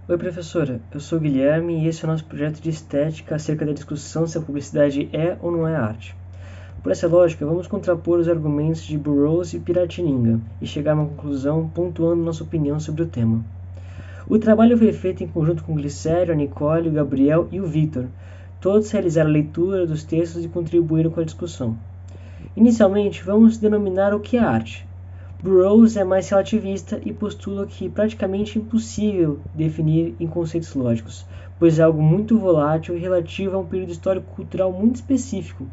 Oi, professora. Eu sou o Guilherme e esse é o nosso projeto de estética acerca da discussão se a publicidade é ou não é arte. Por essa lógica, vamos contrapor os argumentos de Burroughs e Piratininga e chegar a uma conclusão pontuando nossa opinião sobre o tema. O trabalho foi feito em conjunto com o Glicério, a Nicole, o Gabriel e o Victor. Todos realizaram a leitura dos textos e contribuíram com a discussão. Inicialmente, vamos denominar o que é arte. Burroughs é mais relativista e postula que é praticamente impossível definir em conceitos lógicos, pois é algo muito volátil e relativo a um período histórico-cultural muito específico.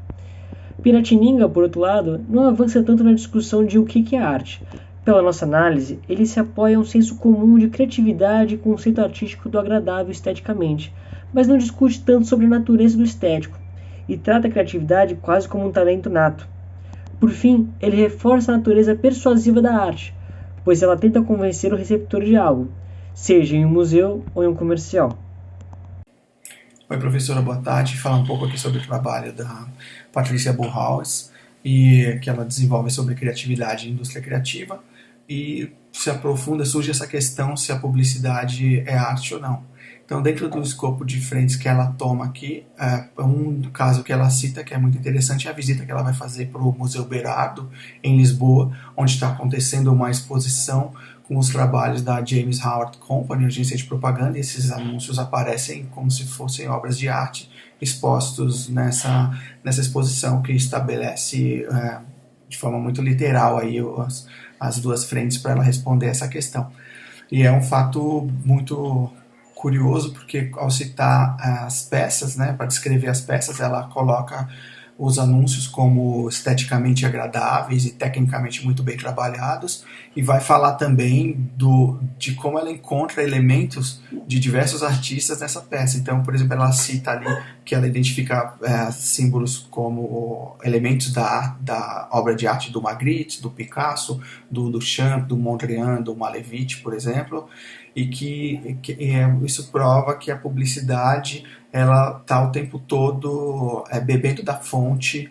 Piratininga, por outro lado, não avança tanto na discussão de o que é arte. Pela nossa análise, ele se apoia a um senso comum de criatividade e conceito artístico do agradável esteticamente, mas não discute tanto sobre a natureza do estético, e trata a criatividade quase como um talento nato. Por fim, ele reforça a natureza persuasiva da arte, pois ela tenta convencer o receptor de algo, seja em um museu ou em um comercial. Oi, professora, boa tarde. Falar um pouco aqui sobre o trabalho da Patrícia Buchhaus e que ela desenvolve sobre criatividade e indústria criativa e se aprofunda, surge essa questão se a publicidade é arte ou não. Então, dentro do escopo de frentes que ela toma aqui, um caso que ela cita que é muito interessante é a visita que ela vai fazer para o Museu Berardo, em Lisboa, onde está acontecendo uma exposição com os trabalhos da James Howard Company, agência de propaganda, e esses anúncios aparecem como se fossem obras de arte expostos nessa exposição que estabelece de forma muito literal aí as duas frentes para ela responder essa questão. E é um fato muito curioso porque ao citar as peças, né, para descrever as peças, ela coloca os anúncios como esteticamente agradáveis e tecnicamente muito bem trabalhados, e vai falar também de como ela encontra elementos de diversos artistas nessa peça. Então, por exemplo, ela cita ali que ela identifica símbolos como elementos da obra de arte do Magritte, do Picasso, do Duchamp, do Mondrian, do Malevich, por exemplo, e isso prova que a publicidade ela está o tempo todo bebendo da fonte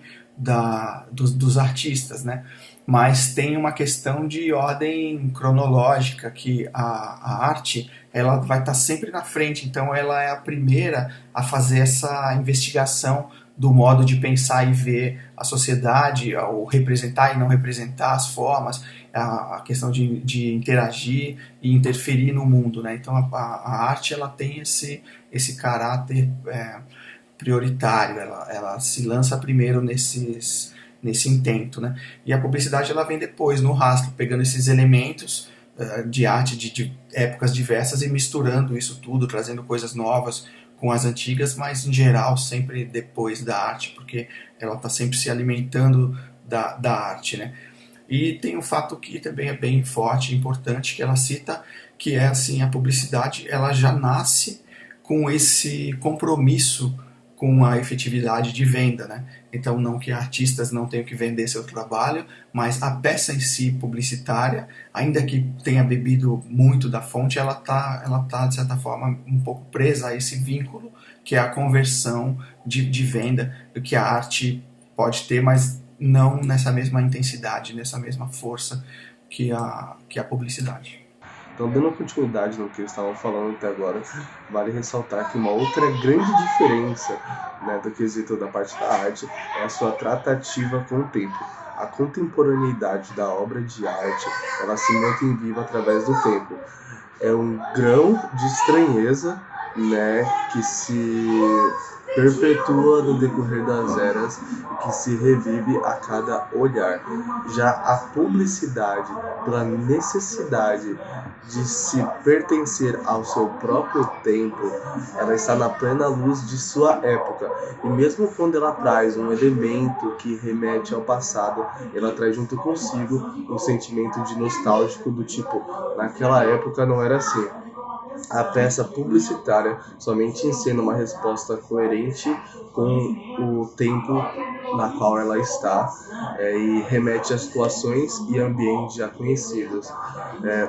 dos artistas, né? Mas tem uma questão de ordem cronológica, que a arte ela vai estar sempre na frente, então ela é a primeira a fazer essa investigação do modo de pensar e ver a sociedade, o representar e não representar as formas, a questão de interagir e interferir no mundo, né? Então a arte ela tem esse caráter prioritário, ela se lança primeiro nesse intento, né? E a publicidade ela vem depois, no rastro, pegando esses elementos de arte de épocas diversas e misturando isso tudo, trazendo coisas novas com as antigas, mas em geral sempre depois da arte, porque ela está sempre se alimentando da arte, né? E tem um fato que também é bem forte e importante, que ela cita, que é assim, a publicidade ela já nasce com esse compromisso com a efetividade de venda, né? Então, não que artistas não tenham que vender seu trabalho, mas a peça em si publicitária, ainda que tenha bebido muito da fonte, ela tá de certa forma um pouco presa a esse vínculo que é a conversão de venda do que a arte pode ter, mas não nessa mesma intensidade, nessa mesma força que a publicidade. Então, dando continuidade no que eles estavam falando até agora, vale ressaltar que uma outra grande diferença, né, do quesito da parte da arte é a sua tratativa com o tempo. A contemporaneidade da obra de arte, ela se mantém viva através do tempo. É um grão de estranheza, né, que se perpetua no decorrer das eras e que se revive a cada olhar. Já a publicidade, pela necessidade de se pertencer ao seu próprio tempo, ela está na plena luz de sua época. E mesmo quando ela traz um elemento que remete ao passado, ela traz junto consigo um sentimento de nostálgico do tipo, naquela época não era assim. A peça publicitária somente ensina uma resposta coerente com o tempo na qual ela está e remete a situações e ambientes já conhecidos.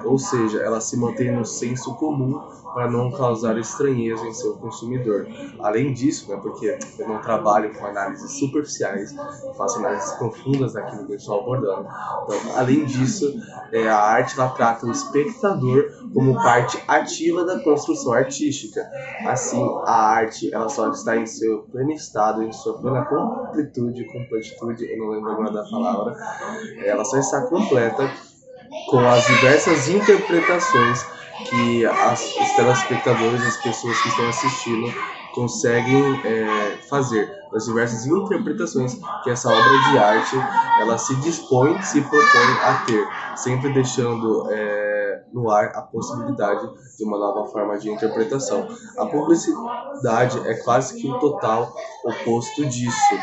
Ou seja, ela se mantém no senso comum para não causar estranheza em seu consumidor. Além disso, né, porque eu não trabalho com análises superficiais, faço análises profundas daquilo que eu estou abordando. Então, além disso, a arte ela trata o espectador como parte ativa da construção artística. Assim, a arte ela só está em seu pleno estado, em sua plena completude, eu não lembro agora da palavra, ela só está completa com as diversas interpretações que os telespectadores, as pessoas que estão assistindo, conseguem fazer, as diversas interpretações que essa obra de arte ela se propõe a ter, sempre deixando no ar a possibilidade de uma nova forma de interpretação. A publicidade é quase que o total oposto disso,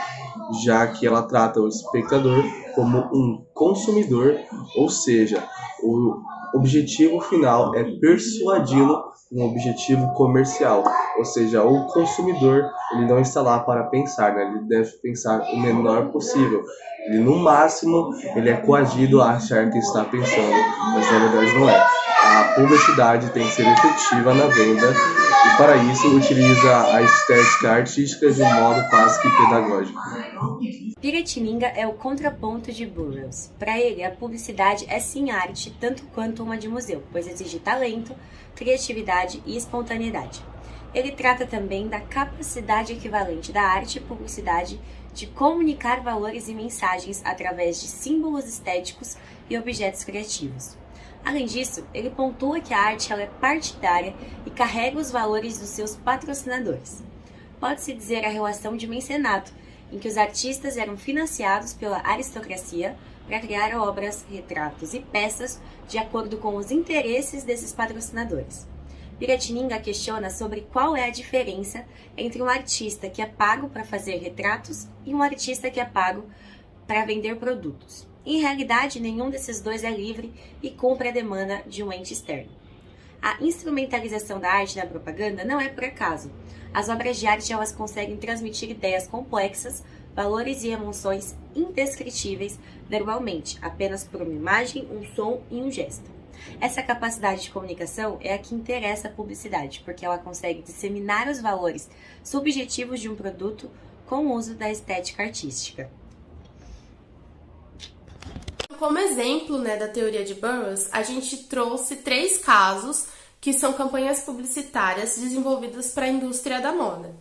já que ela trata o espectador como um consumidor, ou seja, o objetivo final é persuadi-lo um objetivo comercial, ou seja, o consumidor ele não está lá para pensar, né? Ele deve pensar o menor possível. Ele no máximo ele é coagido a achar que está pensando, mas na verdade não é. A publicidade tem que ser efetiva na venda e para isso utiliza a estética artística de um modo quase que pedagógico. Piratininga é o contraponto de Burroughs. Para ele, a publicidade é sim arte, tanto quanto uma de museu, pois exige talento, criatividade e espontaneidade. Ele trata também da capacidade equivalente da arte e publicidade de comunicar valores e mensagens através de símbolos estéticos e objetos criativos. Além disso, ele pontua que a arte ela é partidária e carrega os valores dos seus patrocinadores. Pode-se dizer a relação de mecenato, em que os artistas eram financiados pela aristocracia para criar obras, retratos e peças de acordo com os interesses desses patrocinadores. Piratininga questiona sobre qual é a diferença entre um artista que é pago para fazer retratos e um artista que é pago para vender produtos. Em realidade, nenhum desses dois é livre e cumpre a demanda de um ente externo. A instrumentalização da arte na propaganda não é por acaso. As obras de arte elas conseguem transmitir ideias complexas, valores e emoções indescritíveis verbalmente, apenas por uma imagem, um som e um gesto. Essa capacidade de comunicação é a que interessa a publicidade, porque ela consegue disseminar os valores subjetivos de um produto com o uso da estética artística. Como exemplo, da teoria de Burroughs, a gente trouxe 3 casos que são campanhas publicitárias desenvolvidas para a indústria da moda.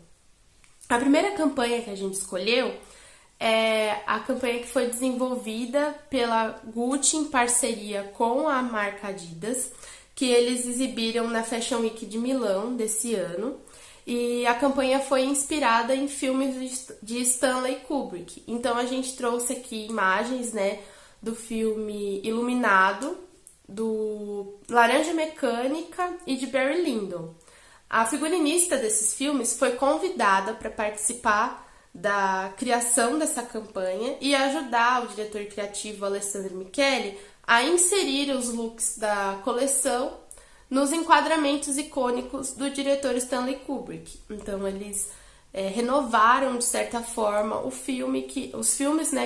A primeira campanha que a gente escolheu é a campanha que foi desenvolvida pela Gucci em parceria com a marca Adidas, que eles exibiram na Fashion Week de Milão desse ano. E a campanha foi inspirada em filmes de Stanley Kubrick. Então a gente trouxe aqui imagens, do filme Iluminado, do Laranja Mecânica e de Barry Lyndon. A figurinista desses filmes foi convidada para participar da criação dessa campanha e ajudar o diretor criativo Alessandro Michele a inserir os looks da coleção nos enquadramentos icônicos do diretor Stanley Kubrick. Então eles renovaram de certa forma os filmes que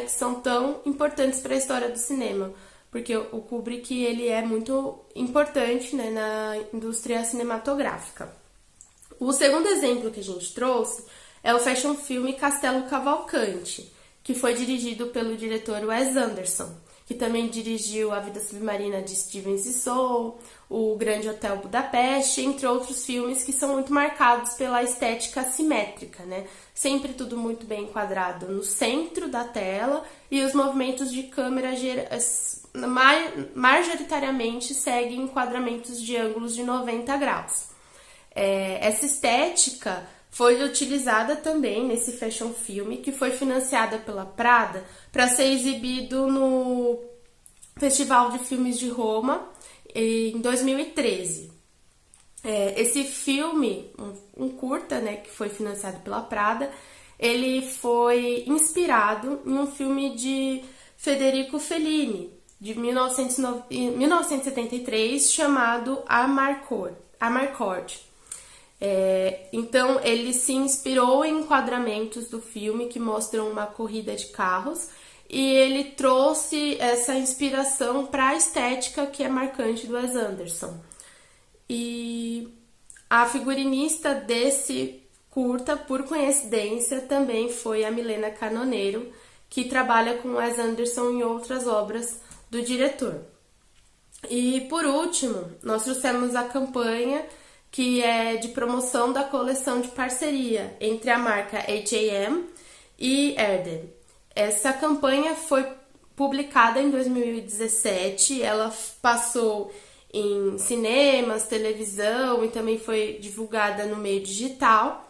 são tão importantes para a história do cinema, porque o Kubrick ele é muito importante na indústria cinematográfica. O segundo exemplo que a gente trouxe é o fashion filme Castelo Cavalcante, que foi dirigido pelo diretor Wes Anderson, que também dirigiu A Vida Submarina de Steven Seagal, O Grande Hotel Budapeste, entre outros filmes que são muito marcados pela estética simétrica, Sempre tudo muito bem enquadrado no centro da tela e os movimentos de câmera majoritariamente seguem enquadramentos de ângulos de 90 graus. Essa estética foi utilizada também nesse fashion filme, que foi financiada pela Prada para ser exibido no Festival de Filmes de Roma em 2013. Esse filme, um curta, que foi financiado pela Prada, ele foi inspirado em um filme de Federico Fellini, de 1973, chamado Amarcord. Então, ele se inspirou em enquadramentos do filme que mostram uma corrida de carros e ele trouxe essa inspiração para a estética que é marcante do Wes Anderson. E a figurinista desse curta, por coincidência, também foi a Milena Canoneiro, que trabalha com Wes Anderson em outras obras do diretor. E por último, nós trouxemos a campanha que é de promoção da coleção de parceria entre a marca H&M e Erden. Essa campanha foi publicada em 2017, ela passou em cinemas, televisão e também foi divulgada no meio digital.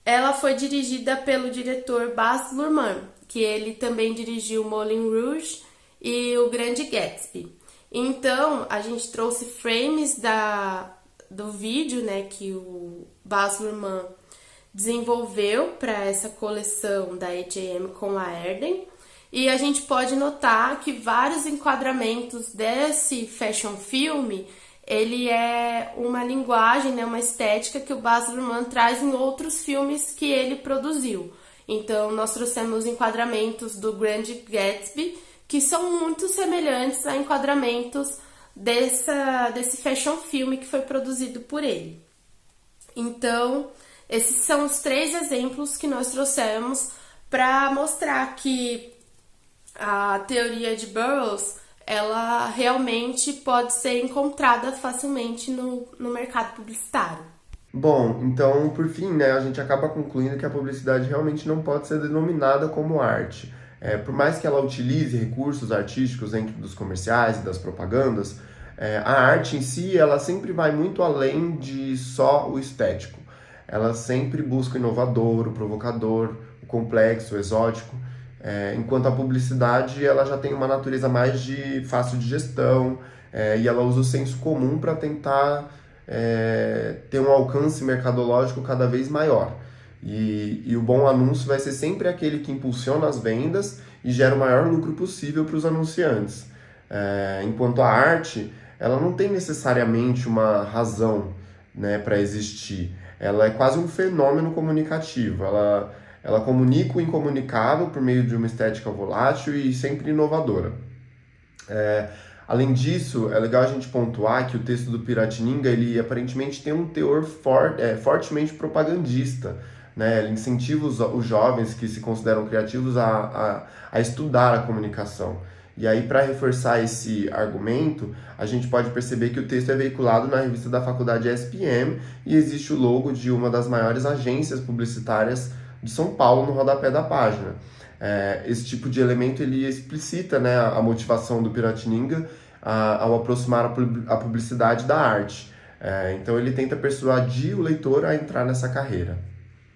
Ela foi dirigida pelo diretor Baz Luhrmann, que ele também dirigiu Moulin Rouge e O Grande Gatsby. Então, a gente trouxe frames do vídeo, né, que o Baz Luhrmann desenvolveu para essa coleção da H&M com a Erden. E a gente pode notar que vários enquadramentos desse fashion filme, ele é uma linguagem, né, uma estética que o Baz Luhrmann traz em outros filmes que ele produziu. Então, nós trouxemos enquadramentos do Grande Gatsby, que são muito semelhantes a enquadramentos desse fashion filme que foi produzido por ele. Então, esses são os 3 exemplos que nós trouxemos para mostrar que a teoria de Burroughs, ela realmente pode ser encontrada facilmente no mercado publicitário. Bom, então, por fim, né, a gente acaba concluindo que a publicidade realmente não pode ser denominada como arte. Por mais que ela utilize recursos artísticos dentro dos comerciais e das propagandas, a arte em si, ela sempre vai muito além de só o estético. Ela sempre busca o inovador, o provocador, o complexo, o exótico, enquanto a publicidade ela já tem uma natureza mais de fácil de gestão, e ela usa o senso comum para tentar ter um alcance mercadológico cada vez maior. E o bom anúncio vai ser sempre aquele que impulsiona as vendas e gera o maior lucro possível para os anunciantes. Enquanto a arte, ela não tem necessariamente uma razão, né, para existir. Ela é quase um fenômeno comunicativo. Ela comunica o incomunicável por meio de uma estética volátil e sempre inovadora. Além disso, é legal a gente pontuar que o texto do Piratininga, ele aparentemente tem um teor fortemente propagandista, né? Ele incentiva os jovens que se consideram criativos a estudar a comunicação. E aí, para reforçar esse argumento, a gente pode perceber que o texto é veiculado na revista da faculdade ESPM e existe o logo de uma das maiores agências publicitárias de São Paulo no rodapé da página. Esse tipo de elemento ele explicita, né, a motivação do Piratininga ao aproximar a publicidade da arte. Então ele tenta persuadir o leitor a entrar nessa carreira.